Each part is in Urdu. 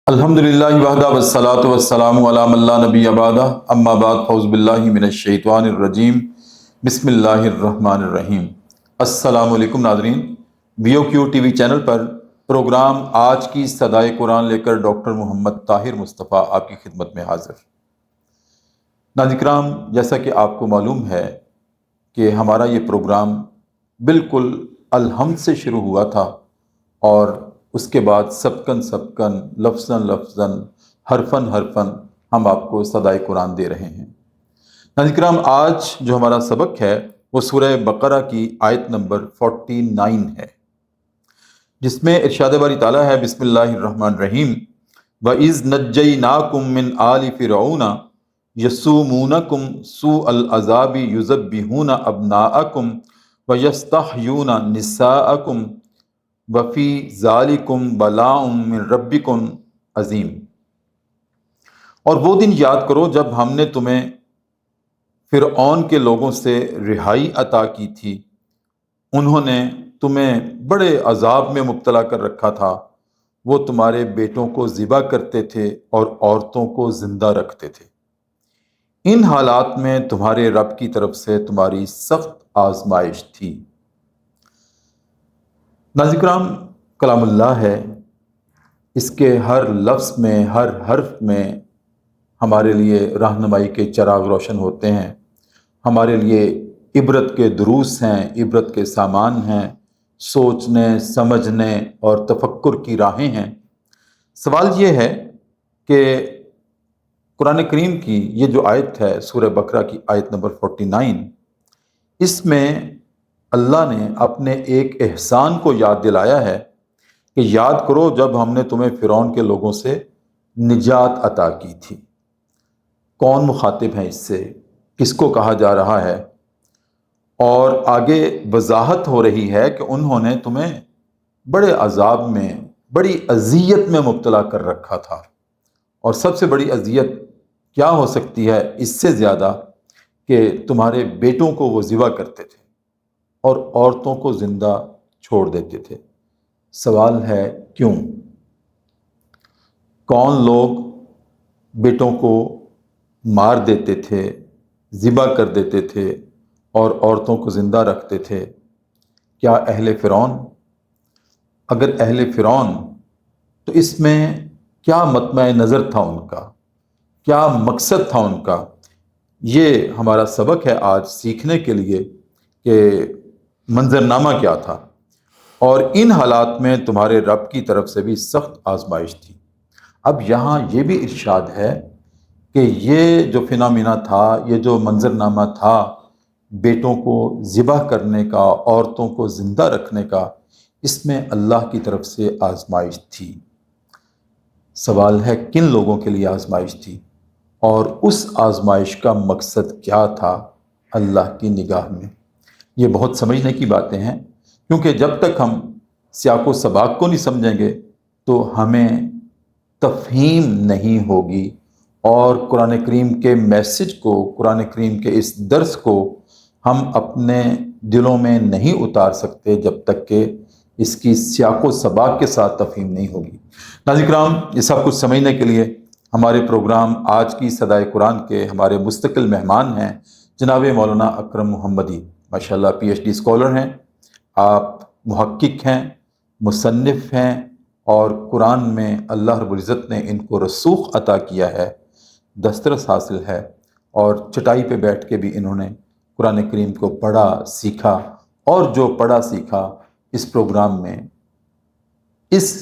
الحمدللہ وحدہ والصلاۃ والسلام علی من لا نبی بعدہ اما بعد فاعوذ باللہ من الشیطان الرجیم بسم اللہ الرحمن الرحیم۔ السلام علیکم ناظرین، VOQ ٹی وی چینل پر پروگرام آج کی صدائے قرآن لے کر ڈاکٹر محمد طاہر مصطفیٰ آپ کی خدمت میں حاضر۔ ناظرین کرام، جیسا کہ آپ کو معلوم ہے کہ ہمارا یہ پروگرام بالکل الحمد سے شروع ہوا تھا اور اس کے بعد سبکن لفظاً حرفاً ہم آپ کو صدائے قرآن دے رہے ہیں۔ ناظرین کرام، آج جو ہمارا سبق ہے وہ سورہ بقرہ کی آیت نمبر 49 ہے، جس میں ارشاد باری تعالیٰ ہے، بسم اللہ الرحمن الرحیم، وَإِذْ نَجَّيْنَاكُم مِّنْ آلِ فِرْعَوْنَ يَسُومُونَكُمْ سُوءَ الْعَذَابِ يُذَبِّحُونَ أَبْنَاءَكُمْ وَيَسْتَحْيُونَ نِسَاءَكُمْ وَفِي ذَلِكُمْ بَلَاءٌ مِّن رَبِّكُمْ عظیم۔ اور وہ دن یاد کرو جب ہم نے تمہیں فرعون کے لوگوں سے رہائی عطا کی تھی، انہوں نے تمہیں بڑے عذاب میں مبتلا کر رکھا تھا، وہ تمہارے بیٹوں کو ذبح کرتے تھے اور عورتوں کو زندہ رکھتے تھے۔ ان حالات میں تمہارے رب کی طرف سے تمہاری سخت آزمائش تھی۔ ناظرین کرام، کلام اللہ ہے، اس کے ہر لفظ میں، ہر حرف میں ہمارے لیے رہنمائی کے چراغ روشن ہوتے ہیں، ہمارے لیے عبرت کے دروس ہیں، عبرت کے سامان ہیں، سوچنے سمجھنے اور تفکر کی راہیں ہیں۔ سوال یہ ہے کہ قرآن کریم کی یہ جو آیت ہے، سورہ بقرہ کی آیت نمبر 49، اس میں اللہ نے اپنے ایک احسان کو یاد دلایا ہے کہ یاد کرو جب ہم نے تمہیں فرعون کے لوگوں سے نجات عطا کی تھی۔ کون مخاطب ہیں اس سے، کس کو کہا جا رہا ہے؟ اور آگے وضاحت ہو رہی ہے کہ انہوں نے تمہیں بڑے عذاب میں، بڑی اذیت میں مبتلا کر رکھا تھا، اور سب سے بڑی اذیت کیا ہو سکتی ہے اس سے زیادہ کہ تمہارے بیٹوں کو وہ ذبح کرتے تھے اور عورتوں کو زندہ چھوڑ دیتے تھے۔ سوال ہے کیوں؟ کون لوگ بیٹوں کو مار دیتے تھے، ذبح کر دیتے تھے اور عورتوں کو زندہ رکھتے تھے؟ کیا اہل فرعون؟ اگر اہل فرعون تو اس میں کیا مطمع نظر تھا ان کا، کیا مقصد تھا ان کا؟ یہ ہمارا سبق ہے آج سیکھنے کے لیے کہ منظرنامہ کیا تھا، اور ان حالات میں تمہارے رب کی طرف سے بھی سخت آزمائش تھی۔ اب یہاں یہ بھی ارشاد ہے کہ یہ جو فنامنا تھا، یہ جو منظرنامہ تھا بیٹوں کو ذبح کرنے کا، عورتوں کو زندہ رکھنے کا، اس میں اللہ کی طرف سے آزمائش تھی۔ سوال ہے کن لوگوں کے لیے آزمائش تھی، اور اس آزمائش کا مقصد کیا تھا اللہ کی نگاہ میں؟ یہ بہت سمجھنے کی باتیں ہیں، کیونکہ جب تک ہم سیاق و سباق کو نہیں سمجھیں گے تو ہمیں تفہیم نہیں ہوگی، اور قرآن کریم کے میسج کو، قرآن کریم کے اس درس کو ہم اپنے دلوں میں نہیں اتار سکتے جب تک کہ اس کی سیاق و سباق کے ساتھ تفہیم نہیں ہوگی۔ ناظرین کرام، یہ سب کچھ سمجھنے کے لیے ہمارے پروگرام آج کی صدائے قرآن کے ہمارے مستقل مہمان ہیں جناب مولانا اکرم محمدی۔ ماشاءاللہ PhD اسکالر ہیں، آپ محقق ہیں، مصنف ہیں، اور قرآن میں اللہ رب العزت نے ان کو رسوخ عطا کیا ہے، دسترس حاصل ہے، اور چٹائی پہ بیٹھ کے بھی انہوں نے قرآن کریم کو پڑھا سیکھا، اور جو پڑھا سیکھا اس پروگرام میں اس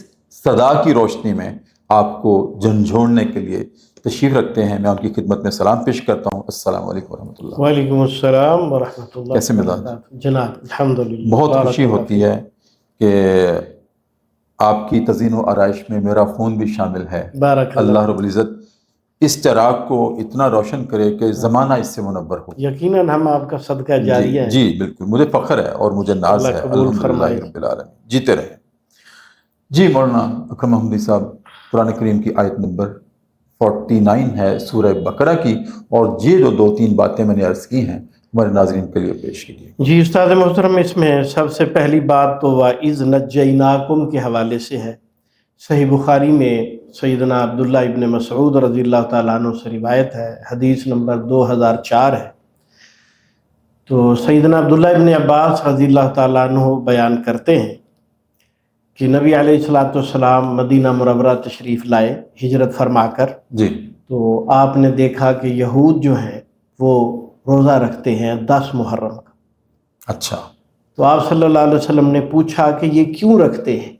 صدا کی روشنی میں آپ کو جھنجھوڑنے کے لیے تشریف رکھتے ہیں۔ میں ان کی خدمت میں سلام پیش کرتا ہوں۔ السلام علیکم ورحمۃ اللہ۔ وعلیکم السلام ورحمۃ اللہ۔ کیسے مزاج؟ جناب الحمدللہ، بہت خوشی ہوتی ہے کہ آپ کی تزئین و آرائش میں میرا خون بھی شامل ہے۔ بارک اللہ رب العزت اس چراغ کو اتنا روشن کرے کہ زمانہ اس سے منور ہو۔ یقیناً ہم آپ کا صدقہ جاریہ ہیں۔ جی بالکل، مجھے فخر ہے اور مجھے ناز ہے، الحمدللہ رب العالمین، جیتے رہے۔ جی مولانا اکرم محمدی صاحب، قرآن کریم کی آیت نمبر 49 ہے سورہ بقرہ کی، اور یہ جو 2-3 باتیں میں نے عرض کی ہیں ہمارے ناظرین کے لیے پیش کیجیے۔ جی استاد محترم، اس میں سب سے پہلی بات تو وَإِذْ نَجَّيْنَاكُمْ کے حوالے سے ہے صحیح بخاری میں سیدنا عبداللہ ابن مسعود رضی اللہ تعالیٰ عنہ سے روایت ہے، حدیث نمبر 2004 ہے۔ تو سیدنا عبداللہ ابن عباس رضی اللہ تعالیٰ عنہ بیان کرتے ہیں کہ نبی علیہ الصلوۃ والسلام مدینہ منورہ تشریف لائے ہجرت فرما کر، جی تو آپ نے دیکھا کہ یہود جو ہیں وہ روزہ رکھتے ہیں 10 محرم کا۔ اچھا، تو آپ صلی اللہ علیہ وسلم نے پوچھا کہ یہ کیوں رکھتے ہیں؟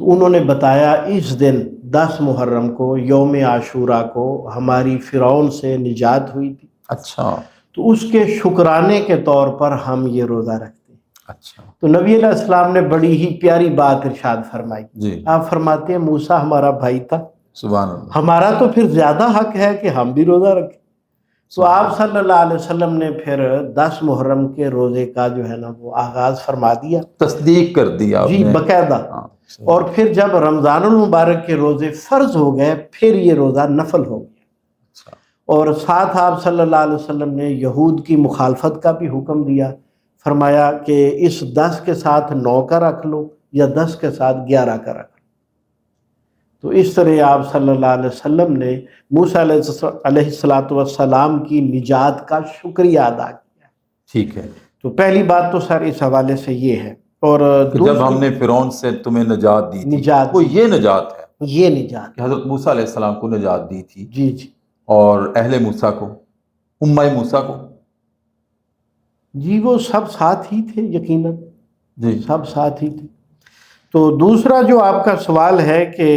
تو انہوں نے بتایا اس دن 10 محرم کو یوم عاشورہ کو ہماری فرعون سے نجات ہوئی تھی، اچھا، تو اس کے شکرانے کے طور پر ہم یہ روزہ رکھتے ہیں۔ اچھا، تو نبی علیہ السلام نے بڑی ہی پیاری بات ارشاد فرمائی۔ جی آپ فرماتے ہیں موسیٰ ہمارا بھائی تھا، سبحان اللہ، ہمارا تو پھر زیادہ حق ہے کہ ہم بھی روزہ رکھیں۔ تو آپ صلی اللہ علیہ وسلم نے پھر 10 محرم کے روزے کا جو ہے نا وہ آغاز فرما دیا، تصدیق کر دی آپ جی نے، باقاعدہ۔ ہاں، صحیح۔ اور پھر جب رمضان المبارک کے روزے فرض ہو گئے پھر یہ روزہ نفل ہو گیا، اچھا، اور ساتھ آپ صلی اللہ علیہ وسلم نے یہود کی مخالفت کا بھی حکم دیا، فرمایا کہ اس 10 کے ساتھ 9 کا رکھ لو یا 10 کے ساتھ 11 کا رکھ لو۔ تو اس طرح آپ صلی اللہ علیہ وسلم نے موسیٰ علیہ الصلوۃ والسلام کی نجات کا شکریہ ادا کیا۔ ٹھیک ہے، تو پہلی بات تو سر اس حوالے سے یہ ہے، اور کہ جب ہم نے فرعون سے تمہیں نجات دی تھی، نجات وہ یہ نجات ہے یہ نجات، کہ حضرت موسیٰ علیہ السلام کو نجات دی تھی، جی جی اور اہل موسیٰ کو، امہ موسیٰ کو، جی وہ سب ساتھ ہی تھے، یقیناً جی سب ساتھ ہی تھے۔ تو دوسرا جو آپ کا سوال ہے کہ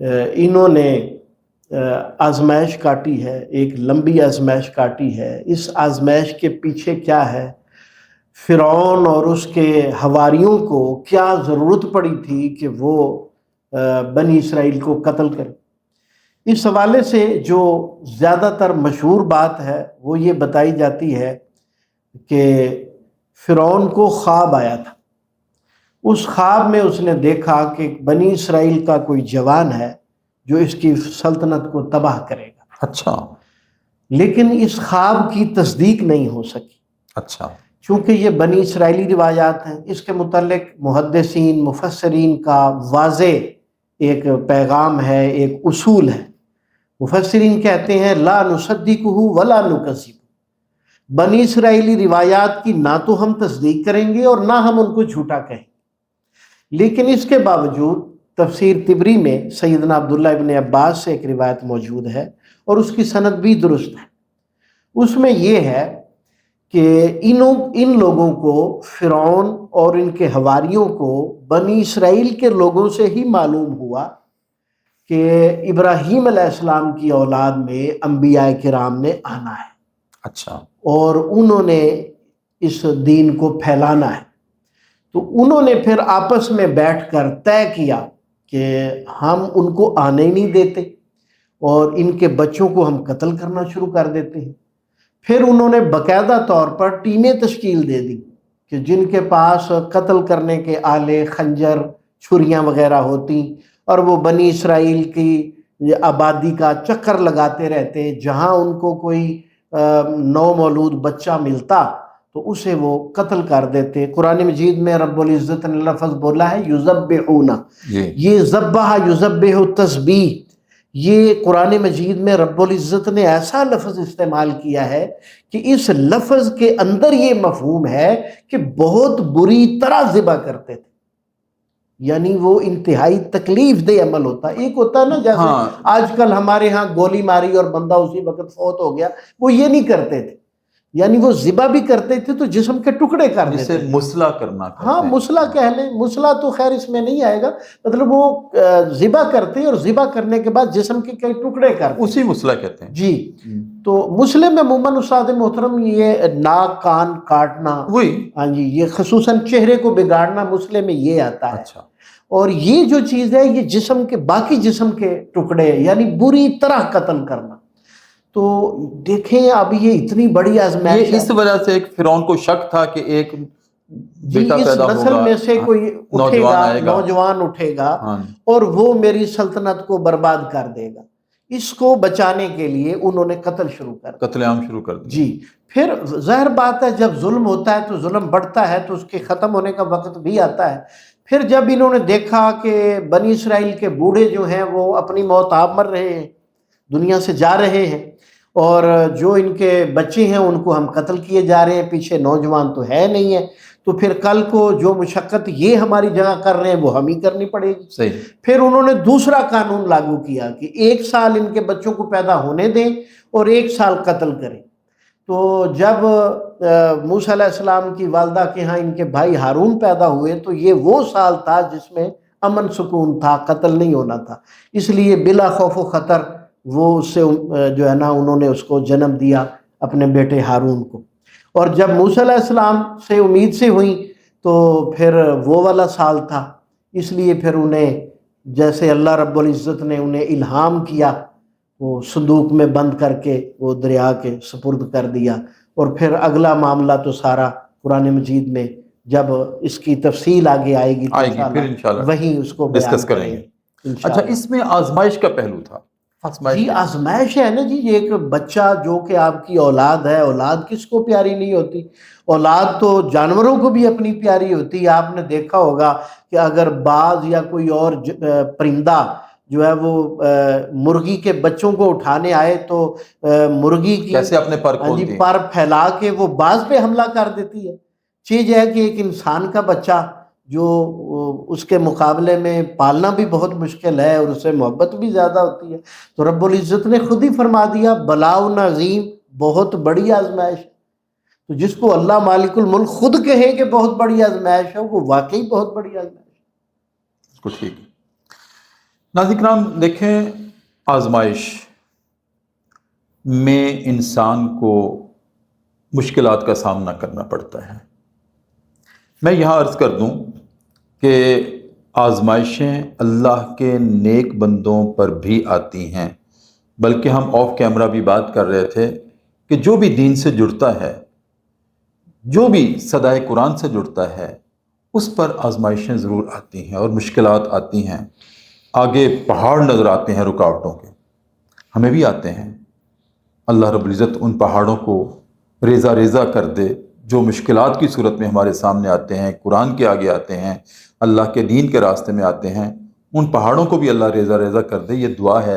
انہوں نے آزمائش کاٹی ہے، ایک لمبی آزمائش کاٹی ہے، اس آزمائش کے پیچھے کیا ہے؟ فرعون اور اس کے حواریوں کو کیا ضرورت پڑی تھی کہ وہ بنی اسرائیل کو قتل کریں؟ اس حوالے سے جو زیادہ تر مشہور بات ہے وہ یہ بتائی جاتی ہے کہ فرعون کو خواب آیا تھا، اس خواب میں اس نے دیکھا کہ بنی اسرائیل کا کوئی جوان ہے جو اس کی سلطنت کو تباہ کرے گا، اچھا، لیکن اس خواب کی تصدیق نہیں ہو سکی، اچھا، چونکہ یہ بنی اسرائیلی روایات ہیں۔ اس کے متعلق محدثین مفسرین کا واضح ایک پیغام ہے، ایک اصول ہے۔ مفسرین کہتے ہیں لا نصدقہ ولا نکذب، بنی اسرائیلی روایات کی نہ تو ہم تصدیق کریں گے اور نہ ہم ان کو جھوٹا کہیں گے، لیکن اس کے باوجود تفسیر طبری میں سیدنا عبداللہ ابن عباس سے ایک روایت موجود ہے اور اس کی سند بھی درست ہے۔ اس میں یہ ہے کہ ان لوگوں کو، فرعون اور ان کے حواریوں کو، بنی اسرائیل کے لوگوں سے ہی معلوم ہوا کہ ابراہیم علیہ السلام کی اولاد میں انبیاء کرام نے آنا ہے، اچھا، اور انہوں نے اس دین کو پھیلانا ہے۔ تو انہوں نے پھر آپس میں بیٹھ کر طے کیا کہ ہم ان کو آنے ہی نہیں دیتے اور ان کے بچوں کو ہم قتل کرنا شروع کر دیتے ہیں۔ پھر انہوں نے باقاعدہ طور پر ٹیمیں تشکیل دے دی کہ جن کے پاس قتل کرنے کے آلے، خنجر، چھریاں وغیرہ ہوتی، اور وہ بنی اسرائیل کی آبادی کا چکر لگاتے رہتے، جہاں ان کو کوئی نو مولود بچہ ملتا تو اسے وہ قتل کر دیتے۔ قرآن مجید میں رب العزت نے لفظ بولا ہے یذبحون، یہ ذبح یذبح تسبیح، یہ قرآن مجید میں رب العزت نے ایسا لفظ استعمال کیا ہے کہ اس لفظ کے اندر یہ مفہوم ہے کہ بہت بری طرح ذبح کرتے تھے، یعنی وہ انتہائی تکلیف دہ عمل ہوتا ہے۔ ایک ہوتا ہے نا جیسے آج کل ہمارے ہاں گولی ماری اور بندہ اسی وقت فوت ہو گیا، وہ یہ نہیں کرتے تھے، یعنی وہ ذبح بھی کرتے تھے تو جسم کے ٹکڑے کر دیتے جسے تھے۔ مسلح کرنا کہتے ہاں ہیں۔ مسلح کہہ لیں، مسلح تو خیر اس میں نہیں آئے گا، مطلب وہ ذبح کرتے اور ذبح کرنے کے بعد جسم کے کئی ٹکڑے کرتے، اسی مسلح کہتے ہیں جی۔ تو مسلم میں عموماً استاد محترم یہ ناک کان کاٹنا، وہی، ہاں جی، یہ خصوصاً چہرے کو بگاڑنا مسلم میں یہ آتا ہے۔ اچھا، اور یہ جو چیز ہے یہ جسم کے باقی جسم کے ٹکڑے یعنی بری طرح قتل کرنا۔ تو دیکھیں اب یہ اتنی بڑی آزمائش یہ اس وجہ سے ایک فرعون کو شک تھا کہ ایک بیٹا اس پیدا نسل ہوگا، میں سے کوئی اٹھے نوجوان گا، آئے گا، نوجوان اٹھے گا ہاں، اور وہ میری سلطنت کو برباد کر دے گا۔ اس کو بچانے کے لیے انہوں نے قتل شروع کر دیا۔ قتل عام شروع کر دیا۔ جی، پھر ظاہر بات ہے جب ظلم ہوتا ہے تو ظلم بڑھتا ہے تو اس کے ختم ہونے کا وقت بھی آتا ہے۔ پھر جب انہوں نے دیکھا کہ بنی اسرائیل کے بوڑھے جو ہیں وہ اپنی موت آپ مر رہے ہیں، دنیا سے جا رہے ہیں، اور جو ان کے بچے ہیں ان کو ہم قتل کیے جا رہے ہیں، پیچھے نوجوان تو ہے نہیں ہے، تو پھر کل کو جو مشقت یہ ہماری جگہ کر رہے ہیں وہ ہم ہی کرنی پڑے گی۔ صحیح۔ پھر انہوں نے دوسرا قانون لاگو کیا کہ 1 سال ان کے بچوں کو پیدا ہونے دیں اور 1 سال قتل کریں۔ تو جب موسیٰ علیہ السلام کی والدہ کے ہاں ان کے بھائی ہارون پیدا ہوئے تو یہ وہ سال تھا جس میں امن سکون تھا، قتل نہیں ہونا تھا، اس لیے بلا خوف و خطر وہ اس سے جو ہے نا انہوں نے اس کو جنم دیا اپنے بیٹے ہارون کو۔ اور جب موسیٰ علیہ السلام سے امید سے ہوئیں تو پھر وہ والا سال تھا، اس لیے پھر انہیں جیسے اللہ رب العزت نے انہیں الہام کیا وہ صندوق میں بند کر کے وہ دریا کے سپرد کر دیا۔ اور پھر اگلا معاملہ تو سارا قرآن مجید میں جب اس کی تفصیل آگے آئے گی تو پھر انشاءاللہ وہیں اس کو بیان ڈسکس کریں گے۔ اچھا، انشاءاللہ۔ اس میں آزمائش کا پہلو تھا، آزمائش جی آزمائش ہے نا جی، ایک بچہ جو کہ آپ کی اولاد ہے، اولاد کس کو پیاری نہیں ہوتی؟ اولاد تو جانوروں کو بھی اپنی پیاری ہوتی ہے۔ آپ نے دیکھا ہوگا کہ اگر باز یا کوئی اور پرندہ جو ہے وہ مرغی کے بچوں کو اٹھانے آئے تو مرغی کی کیسے اپنے پر ہاں جی کھولتی ہے۔ پر پھیلا کے وہ باز پہ حملہ کر دیتی ہے۔ چیز ہے کہ ایک انسان کا بچہ جو اس کے مقابلے میں پالنا بھی بہت مشکل ہے اور اس سے محبت بھی زیادہ ہوتی ہے، تو رب العزت نے خود ہی فرما دیا بلاء عظیم، بہت بڑی آزمائش ہے۔ تو جس کو اللہ مالک الملک خود کہے کہ بہت بڑی آزمائش ہے، وہ واقعی بہت بڑی آزمائش ہے۔ اس کو ٹھیک ہے۔ ناظرین کرام دیکھیں، آزمائش میں انسان کو مشکلات کا سامنا کرنا پڑتا ہے۔ میں یہاں عرض کر دوں کہ آزمائشیں اللہ کے نیک بندوں پر بھی آتی ہیں، بلکہ ہم آف کیمرہ بھی بات کر رہے تھے کہ جو بھی دین سے جڑتا ہے، جو بھی صدائے قرآن سے جڑتا ہے، اس پر آزمائشیں ضرور آتی ہیں اور مشکلات آتی ہیں۔ آگے پہاڑ نظر آتے ہیں رکاوٹوں کے، ہمیں بھی آتے ہیں۔ اللہ رب العزت ان پہاڑوں کو ریزہ ریزہ کر دے جو مشکلات کی صورت میں ہمارے سامنے آتے ہیں، قرآن کے آگے آتے ہیں، اللہ کے دین کے راستے میں آتے ہیں، ان پہاڑوں کو بھی اللہ ریزہ ریزہ کر دے۔ یہ دعا ہے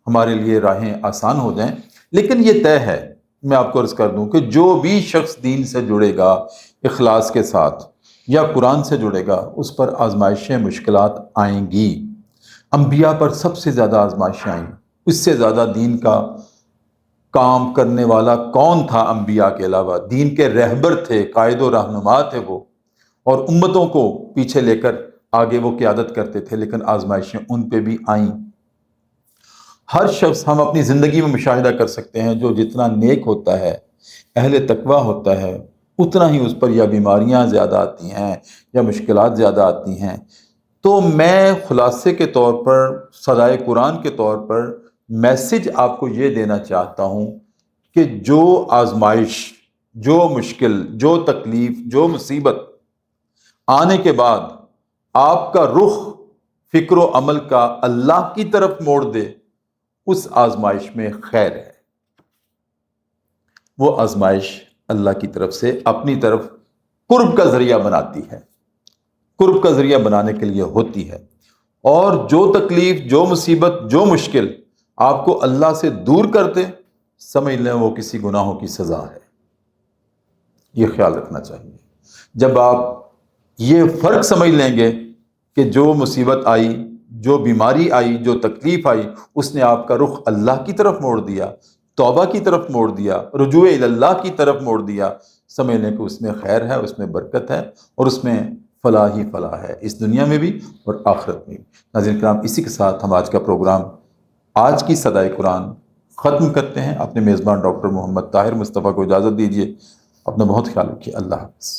ہمارے لیے، راہیں آسان ہو جائیں۔ لیکن یہ طے ہے، میں آپ کو عرض کر دوں کہ جو بھی شخص دین سے جڑے گا اخلاص کے ساتھ یا قرآن سے جڑے گا، اس پر آزمائشیں مشکلات آئیں گی۔ انبیاء پر سب سے زیادہ آزمائشیں آئیں، اس سے زیادہ دین کا کام کرنے والا کون تھا؟ انبیاء کے علاوہ دین کے رہبر تھے، قائد و رہنما تھے وہ، اور امتوں کو پیچھے لے کر آگے وہ قیادت کرتے تھے، لیکن آزمائشیں ان پہ بھی آئیں۔ ہر شخص ہم اپنی زندگی میں مشاہدہ کر سکتے ہیں، جو جتنا نیک ہوتا ہے، اہل تقویٰ ہوتا ہے، اتنا ہی اس پر یا بیماریاں زیادہ آتی ہیں یا مشکلات زیادہ آتی ہیں۔ تو میں خلاصے کے طور پر، صدائے قرآن کے طور پر میسج آپ کو یہ دینا چاہتا ہوں کہ جو آزمائش، جو مشکل، جو تکلیف، جو مصیبت آنے کے بعد آپ کا رخ فکر و عمل کا اللہ کی طرف موڑ دے، اس آزمائش میں خیر ہے۔ وہ آزمائش اللہ کی طرف سے اپنی طرف قرب کا ذریعہ بناتی ہے، قرب کا ذریعہ بنانے کے لیے ہوتی ہے۔ اور جو تکلیف، جو مصیبت، جو مشکل آپ کو اللہ سے دور کر دے، سمجھ لیں وہ کسی گناہوں کی سزا ہے۔ یہ خیال رکھنا چاہیے۔ جب آپ یہ فرق سمجھ لیں گے کہ جو مصیبت آئی، جو بیماری آئی، جو تکلیف آئی، اس نے آپ کا رخ اللہ کی طرف موڑ دیا، توبہ کی طرف موڑ دیا، رجوع اللہ کی طرف موڑ دیا، سمجھ لیں کہ اس میں خیر ہے، اس میں برکت ہے، اور اس میں فلاح ہی فلاح ہے، اس دنیا میں بھی اور آخرت میں بھی۔ ناظرین کرام، اسی کے ساتھ ہم آج کا پروگرام، آج کی صدائے قرآن ختم کرتے ہیں۔ اپنے میزبان ڈاکٹر محمد طاہر مصطفیٰ کو اجازت دیجیے۔ اپنا بہت خیال رکھیے۔ اللہ حافظ۔